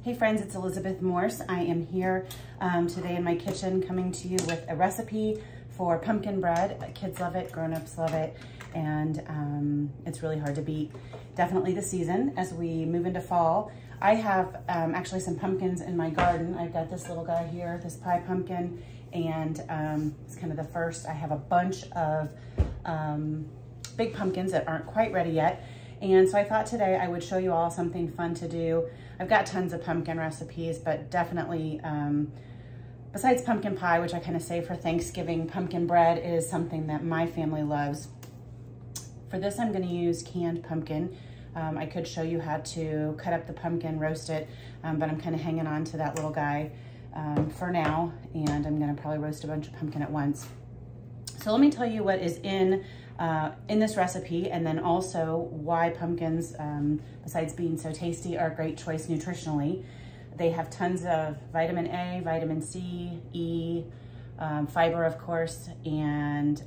Hey friends, it's Elizabeth Morse. I am here today in my kitchen coming to you with a recipe for pumpkin bread. Kids love it, grown-ups love it, and it's really hard to beat. Definitely the season as we move into fall. I have actually some pumpkins in my garden. I've got this little guy here, this pie pumpkin, and it's kind of the first. I have a bunch of big pumpkins that aren't quite ready yet. And so I thought today I would show you all something fun to do. I've got tons of pumpkin recipes, but definitely, besides pumpkin pie, which I kind of save for Thanksgiving, pumpkin bread is something that my family loves. For this, I'm gonna use canned pumpkin. I could show you how to cut up the pumpkin, roast it, but I'm kind of hanging on to that little guy for now, and I'm gonna probably roast a bunch of pumpkin at once. So let me tell you what is in this recipe, and then also why pumpkins, besides being so tasty, are a great choice nutritionally. They have tons of vitamin A, vitamin C, E, fiber, of course, and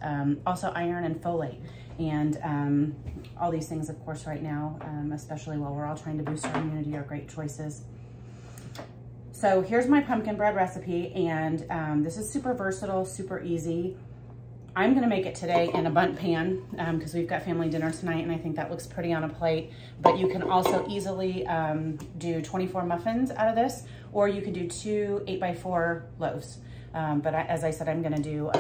also iron and folate. And all these things, of course, right now, especially while we're all trying to boost our immunity, are great choices. So here's my pumpkin bread recipe, and this is super versatile, super easy. I'm gonna make it today in a bundt pan because we've got family dinner tonight, and I think that looks pretty on a plate. But you can also easily do 24 muffins out of this, or you could do 2 8x4 loaves. But as I said, I'm gonna do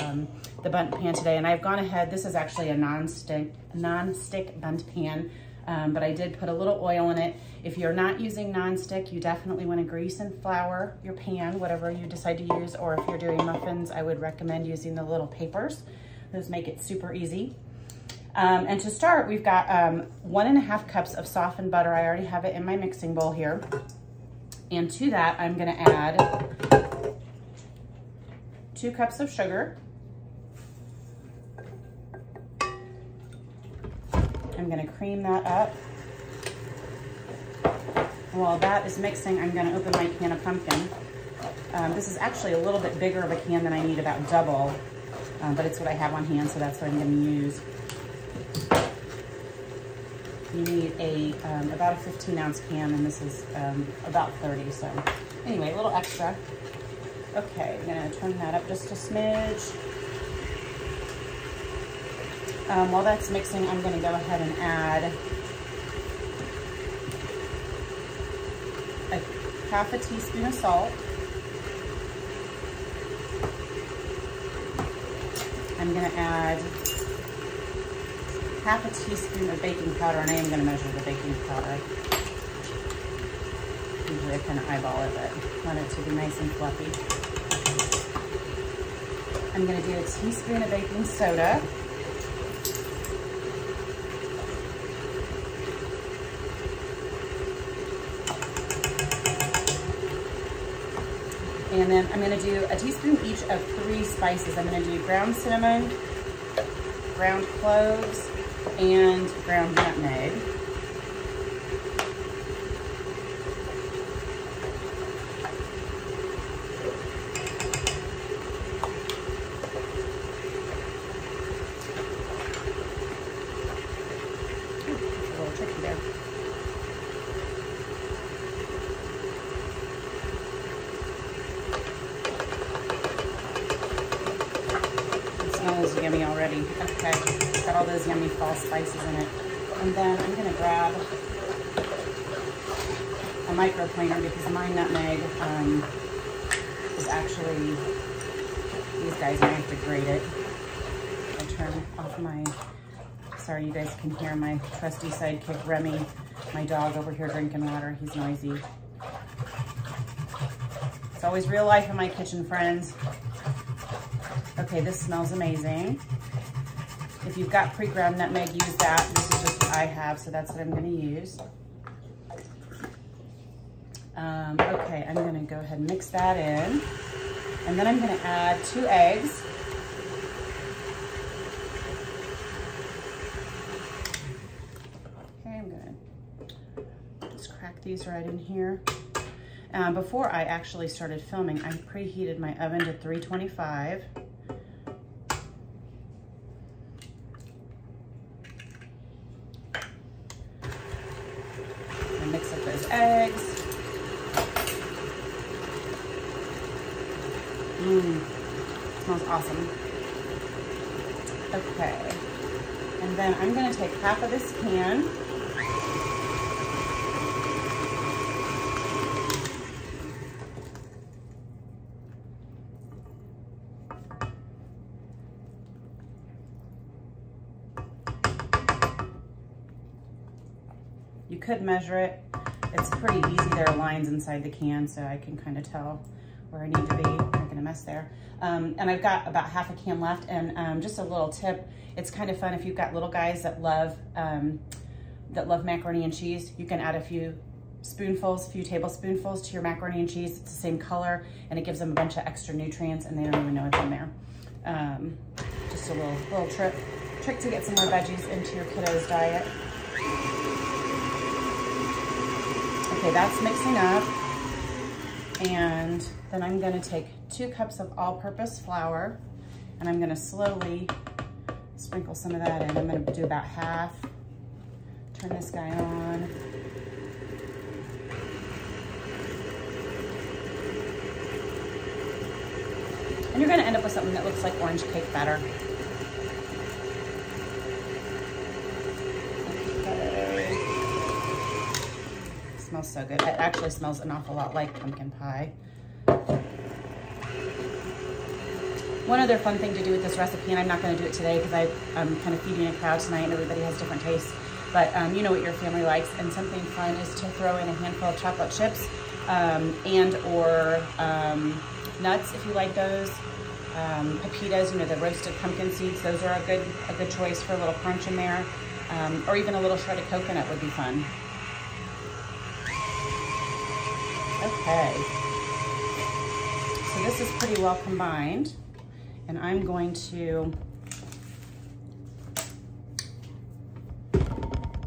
the bundt pan today, and I've gone ahead. This is actually a non-stick bundt pan, but I did put a little oil in it. If you're not using non-stick, you definitely wanna grease and flour your pan, whatever you decide to use, or if you're doing muffins, I would recommend using the little papers. Those make it super easy. And to start, we've got 1.5 cups of softened butter. I already have it in my mixing bowl here. And to that, I'm gonna add 2 cups of sugar. I'm gonna cream that up. While that is mixing, I'm gonna open my can of pumpkin. This is actually a little bit bigger of a can than I need, about double. But it's what I have on hand, so that's what I'm going to use. You need about a 15-ounce can, and this is about 30, so anyway, a little extra. Okay, I'm going to turn that up just a smidge. While that's mixing, I'm going to go ahead and add half a teaspoon of salt. I'm gonna add half a teaspoon of baking powder, and I am gonna measure the baking powder. Usually I kind of eyeball it, but I want it to be nice and fluffy. I'm gonna do a teaspoon of baking soda. And then I'm gonna do a teaspoon each of 3 spices. I'm gonna do ground cinnamon, ground cloves, and ground nutmeg. Ooh, it's a little tricky there. Yummy already. Okay, got all those yummy fall spices in it. And then I'm gonna grab a microplaner because my nutmeg is actually these guys, and I have to grate it. I turn off my, sorry you guys can hear my trusty sidekick Remy, my dog over here drinking water. He's noisy. It's always real life in my kitchen, friends. Okay, this smells amazing. If you've got pre-ground nutmeg, use that. This is just what I have, so that's what I'm gonna use. Okay, I'm gonna go ahead and mix that in. And then I'm gonna add 2 eggs. Okay, I'm gonna just crack these right in here. Before I actually started filming, I preheated my oven to 325. Mix up those eggs. Smells awesome. Okay. And then I'm gonna take half of this can. You could measure it. It's pretty easy. There are lines inside the can, so I can kind of tell where I need to be. I'm making a mess there. And I've got about half a can left. And just a little tip, it's kind of fun if you've got little guys that love macaroni and cheese. You can add a few tablespoonfuls to your macaroni and cheese. It's the same color, and it gives them a bunch of extra nutrients, and they don't even know it's in there. Just a little trick to get some more veggies into your kiddos' diet. Okay, that's mixing up. And then I'm gonna take 2 cups of all-purpose flour, and I'm gonna slowly sprinkle some of that in. I'm gonna do about half. Turn this guy on. And you're gonna end up with something that looks like orange cake batter. Smells so good. It actually smells an awful lot like pumpkin pie. One other fun thing to do with this recipe, and I'm not going to do it today because I'm kind of feeding a crowd tonight and everybody has different tastes, but you know what your family likes, and something fun is to throw in a handful of chocolate chips and or nuts if you like those. Pepitas, you know, the roasted pumpkin seeds, those are a good choice for a little crunch in there, or even a little shredded coconut would be fun. Okay, so this is pretty well combined, and I'm going to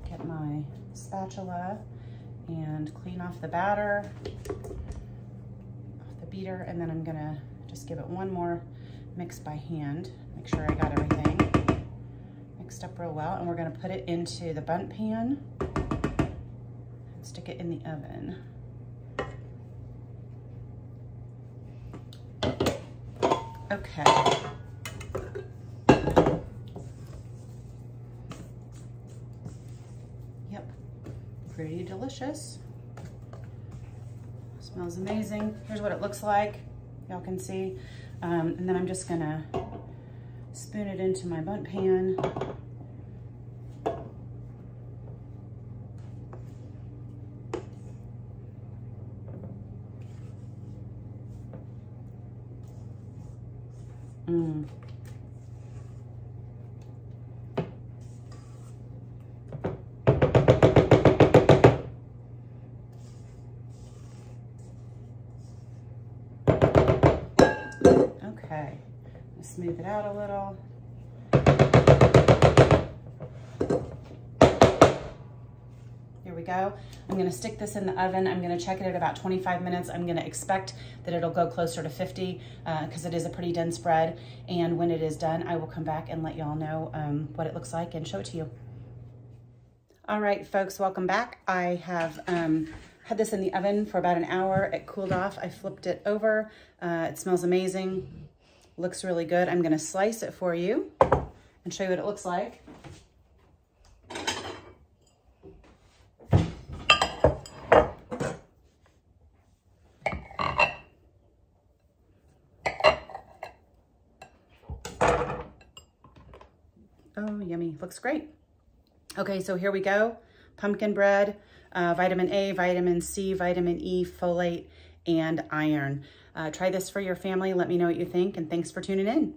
get my spatula and clean off the batter, off the beater, and then I'm gonna just give it one more mix by hand, make sure I got everything mixed up real well, and we're gonna put it into the bundt pan and stick it in the oven. Okay. Yep, pretty delicious. Smells amazing. Here's what it looks like. Y'all can see. And then I'm just gonna spoon it into my bundt pan. Okay, smooth it out a little. Here we go. I'm gonna stick this in the oven. I'm gonna check it at about 25 minutes. I'm gonna expect that it'll go closer to 50 because it is a pretty dense bread. And when it is done, I will come back and let y'all know what it looks like and show it to you. All right, folks, welcome back. I have had this in the oven for about an hour. It cooled off. I flipped it over. It smells amazing. Looks really good. I'm gonna slice it for you and show you what it looks like. Oh, yummy. Looks great. Okay, so here we go. Pumpkin bread, vitamin A, vitamin C, vitamin E, folate, and iron. Try this for your family. Let me know what you think, and thanks for tuning in.